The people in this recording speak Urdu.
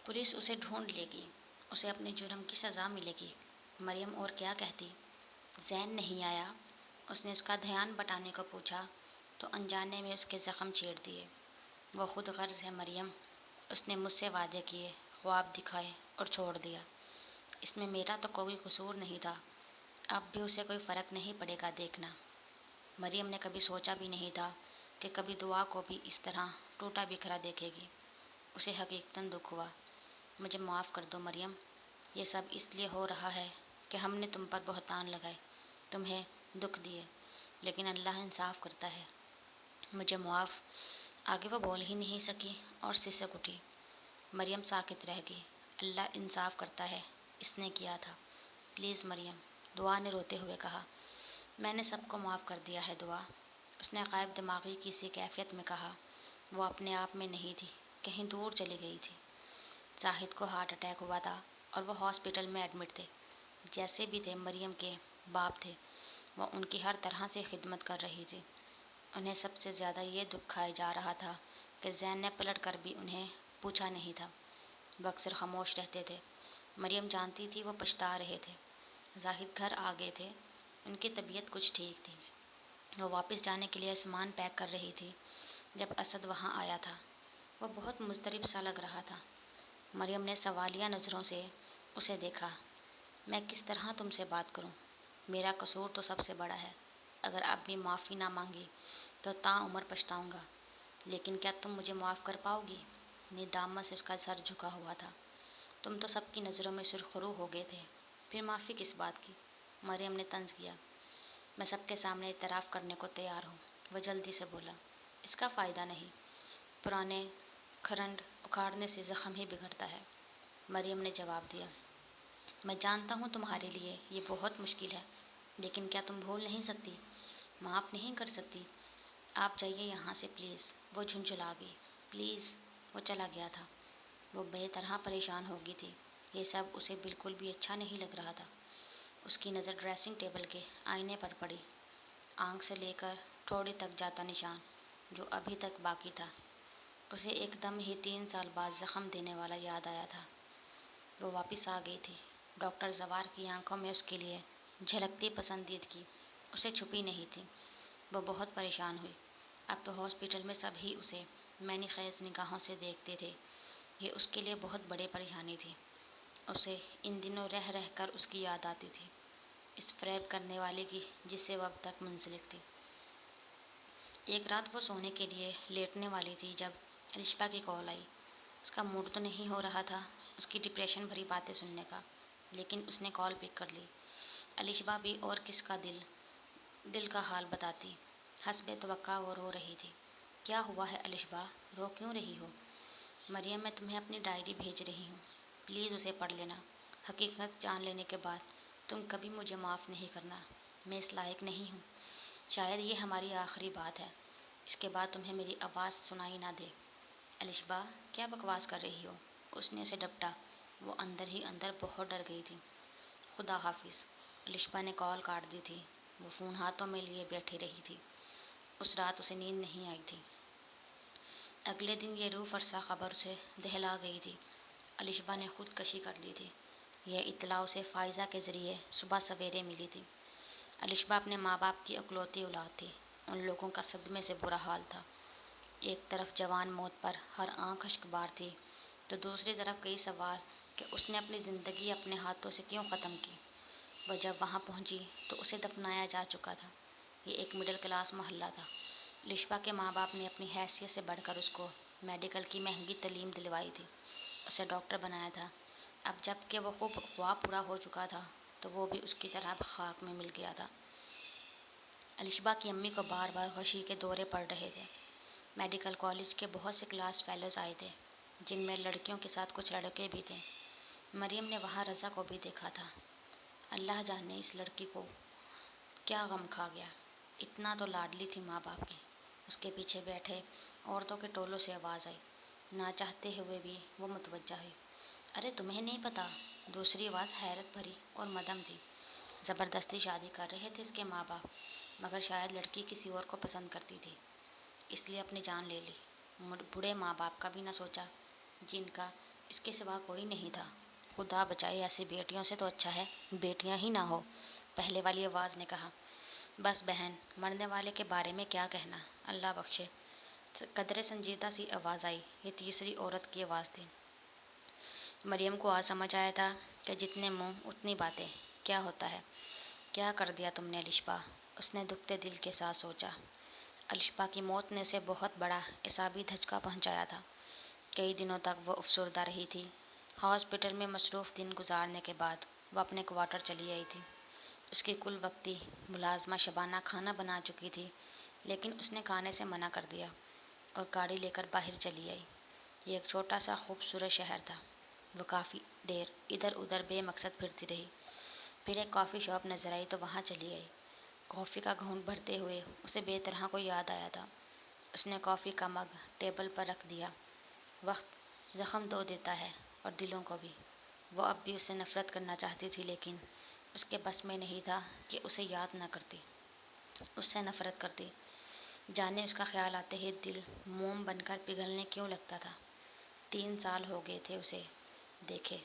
پولیس اسے ڈھونڈ لے گی، اسے اپنے جرم کی سزا ملے گی۔ مریم اور کیا کہتی؟ زین نہیں آیا؟ اس نے اس کا دھیان بٹانے کو پوچھا تو انجانے میں اس کے زخم چیڑ دیے۔ وہ خود غرض ہے مریم، اس نے مجھ سے وعدے کیے، خواب دکھائے اور چھوڑ دیا۔ اس میں میرا تو کوئی قصور نہیں تھا، اب بھی اسے کوئی فرق نہیں پڑے گا دیکھنا۔ مریم نے کبھی سوچا بھی نہیں تھا کہ کبھی دعا کو بھی اس طرح ٹوٹا بکھرا دیکھے گی۔ اسے حقیقتاً دکھ ہوا۔ مجھے معاف کر دو مریم، یہ سب اس لیے ہو رہا ہے کہ ہم نے تم پر بہتان لگائے، تمہیں دکھ دیے، لیکن اللہ انصاف کرتا ہے، مجھے معاف۔ آگے وہ بول ہی نہیں سکی اور سسک اٹھی۔ مریم ساکت رہ گئی۔ اللہ انصاف کرتا ہے، اس نے کیا تھا۔ پلیز مریم، دعا نے روتے ہوئے کہا۔ میں نے سب کو معاف کر دیا ہے دعا، اس نے غائب دماغی کی سی کیفیت میں کہا۔ وہ اپنے آپ میں نہیں تھی، کہیں دور چلی گئی تھی۔ زاہد کو ہارٹ اٹیک ہوا تھا اور وہ ہاسپٹل میں ایڈمٹ تھے۔ جیسے بھی تھے مریم کے باپ تھے، وہ ان کی ہر طرح سے خدمت کر رہی تھی۔ انہیں سب سے زیادہ یہ دکھ کھائے جا رہا تھا کہ زین نے پلٹ کر بھی انہیں پوچھا نہیں تھا۔ وہ اکثر خاموش رہتے تھے۔ مریم جانتی تھی وہ پچھتا رہے تھے۔ زاہد گھر آ گئے تھے، ان کی طبیعت کچھ ٹھیک تھی۔ وہ واپس جانے کے لیے سامان پیک کر رہی تھی جب اسد وہاں آیا تھا۔ وہ بہت مضطرب سا لگ رہا تھا۔ مریم نے سوالیہ نظروں سے اسے دیکھا۔ میں کس طرح تم سے بات کروں؟ میرا قصور تو سب سے بڑا ہے، اگر اب بھی معافی نہ مانگی تو تا عمر پچھتاؤں گا۔ لیکن کیا تم مجھے معاف کر پاؤ گی؟ ندامت سے اس کا سر جھکا ہوا تھا۔ تم تو سب کی نظروں میں سرخرو ہو گئے تھے، پھر معافی کس بات کی؟ مریم نے طنز کیا۔ میں سب کے سامنے اعتراف کرنے کو تیار ہوں، وہ جلدی سے بولا۔ اس کا فائدہ نہیں، پرانے کھرنڈ اکھاڑنے سے زخم ہی بگڑتا ہے، مریم نے جواب دیا۔ میں جانتا ہوں تمہارے لیے یہ بہت مشکل ہے، لیکن کیا تم بھول نہیں سکتی، معاف نہیں کر سکتی؟ آپ جائیے یہاں سے پلیز، وہ جھنجھلا گئی۔ پلیز، وہ چلا گیا تھا۔ وہ بے طرح پریشان ہو گئی تھی، یہ سب اسے بالکل بھی اچھا نہیں لگ رہا تھا۔ اس کی نظر ڈریسنگ ٹیبل کے آئینے پر پڑی، آنکھ سے لے کر ٹھوڑی تک جاتا نشان جو ابھی تک باقی تھا۔ اسے ایک دم ہی 3 سال بعد زخم دینے والا یاد آیا تھا۔ وہ واپس آ گئی تھی۔ ڈاکٹر زوار کی آنکھوں میں اس کے لیے جھلکتی پسندیدگی اسے چھپی نہیں تھی۔ وہ بہت پریشان ہوئی۔ اب تو ہاسپٹل میں سب ہی اسے مینی خیز نگاہوں سے دیکھتے تھے، یہ اس کے لیے بہت بڑی پریشانی تھی۔ اسے ان دنوں رہ رہ کر اس کی یاد آتی تھی، اس فریب کرنے والے کی جس سے وہ اب تک منسلک تھی۔ ایک رات وہ سونے کے لیے لیٹنے والی تھی جب الشبا کی کال آئی۔ اس کا موڈ تو نہیں ہو رہا تھا اس کی ڈپریشن بھری باتیں سننے کا، لیکن اس نے کال پک کر لی۔ الشبا بھی اور کس کا دل کا حال بتاتی، حسب توقع وہ رو رہی تھی۔ کیا ہوا ہے الشبا، رو کیوں رہی ہو؟ مریم، میں تمہیں اپنی ڈائری بھیج رہی ہوں، پلیز اسے پڑھ لینا۔ حقیقت جان لینے کے بعد تم کبھی مجھے معاف نہیں کرنا، میں اس لائق نہیں ہوں، شاید یہ ہماری آخری بات ہے، اس کے بعد تمہیں میری آواز سنائی نہ دے۔ الشبا، کیا بکواس کر رہی ہو؟ اس نے اسے ڈپٹا۔ وہ اندر ہی اندر بہت ڈر گئی تھی۔ خدا حافظ۔ الشبا نے کال کاٹ دی تھی۔ وہ فون ہاتھوں میں لیے بیٹھی رہی تھی۔ اس رات اسے نیند نہیں آئی تھی۔ اگلے دن یہ روح فرسا خبر اسے دہلا گئی تھی۔ الشبا نے خود کشی کر لی تھی۔ یہ اطلاع اسے فائزہ کے ذریعے صبح سویرے ملی تھی۔ الشبا اپنے ماں باپ کی اکلوتی اولاد تھی۔ ان لوگوں کا صدمے سے برا حال تھا۔ ایک طرف جوان موت پر ہر آنکھ اشک بار تھی تو دوسری طرف کئی سوال کہ اس نے اپنی زندگی اپنے ہاتھوں سے کیوں ختم کی۔ وہ جب وہاں پہنچی تو اسے دفنایا جا چکا تھا۔ یہ ایک مڈل کلاس محلہ تھا۔ الشبا کے ماں باپ نے اپنی حیثیت سے بڑھ کر اس کو میڈیکل کی مہنگی تعلیم دلوائی تھی، اسے ڈاکٹر بنایا تھا۔ اب جب کہ وہ خواب پورا ہو چکا تھا تو وہ بھی اس کی طرح خاک میں مل گیا تھا۔ الشبا کی امی کو بار بار غشی کے دورے پڑ رہے تھے۔ میڈیکل کالج کے بہت سے کلاس فیلوز آئے تھے، جن میں لڑکیوں کے ساتھ کچھ لڑکے بھی تھے۔ مریم نے وہاں رضا کو بھی دیکھا تھا۔ اللہ جانے اس لڑکی کو کیا غم کھا گیا، اتنا تو لاڈلی تھی ماں باپ کی۔ اس کے پیچھے بیٹھے عورتوں کے ٹولوں سے آواز آئی۔ نہ چاہتے ہوئے بھی وہ متوجہ ہوئی۔ ارے تمہیں نہیں پتہ؟ دوسری آواز حیرت بھری اور مدھم تھی۔ زبردستی شادی کر رہے تھے اس کے ماں باپ، مگر شاید لڑکی کسی اور کو پسند کرتی تھی، اس لیے اپنی جان لے لی۔ بوڑھے ماں باپ کا بھی نہ سوچا، جن کا اس کے سوا کوئی نہیں تھا۔ خدا بچائے، ایسی بیٹیوں سے تو اچھا ہے بیٹیاں ہی نہ ہو، پہلے والی آواز نے کہا۔ بس بہن، مرنے والے کے بارے میں کیا کہنا، اللہ بخشے۔ قدرے سنجیدہ سی آواز آئی، یہ تیسری عورت کی آواز تھی۔ مریم کو آج سمجھ آیا تھا کہ جتنے منہ اتنی باتیں، کیا ہوتا ہے؟ کیا کر دیا تم نے الشبا؟ اس نے دکھتے دل کے ساتھ سوچا۔ الشبا کی موت نے اسے بہت بڑا اعصابی دھچکا پہنچایا تھا۔ کئی دنوں تک وہ افسردہ رہی تھی۔ ہاسپٹل میں مصروف دن گزارنے کے بعد وہ اپنے کوارٹر چلی آئی تھی۔ اس کی کل وقتی ملازمہ شبانہ کھانا بنا چکی تھی، لیکن اس نے کھانے سے منع کر دیا اور گاڑی لے کر باہر چلی آئی۔ یہ ایک چھوٹا سا خوبصورت شہر تھا۔ وہ کافی دیر ادھر ادھر بے مقصد پھرتی رہی، پھر ایک کافی شاپ نظر آئی تو وہاں چلی آئی۔ کافی کا گھونٹ بھرتے ہوئے اسے بے طرح کو یاد آیا تھا۔ اس نے کافی کا مگ ٹیبل پر رکھ دیا۔ وقت زخم دھو دیتا ہے، اور دلوں کو بھی۔ وہ اب بھی اسے نفرت کرنا چاہتی تھی، لیکن اس کے بس میں نہیں تھا کہ اسے یاد نہ کرتی، اس سے نفرت کرتی۔ جانے اس کا خیال آتے ہی دل موم بن کر پگھلنے کیوں لگتا تھا۔ 3 سال ہو گئے تھے اسے دیکھے،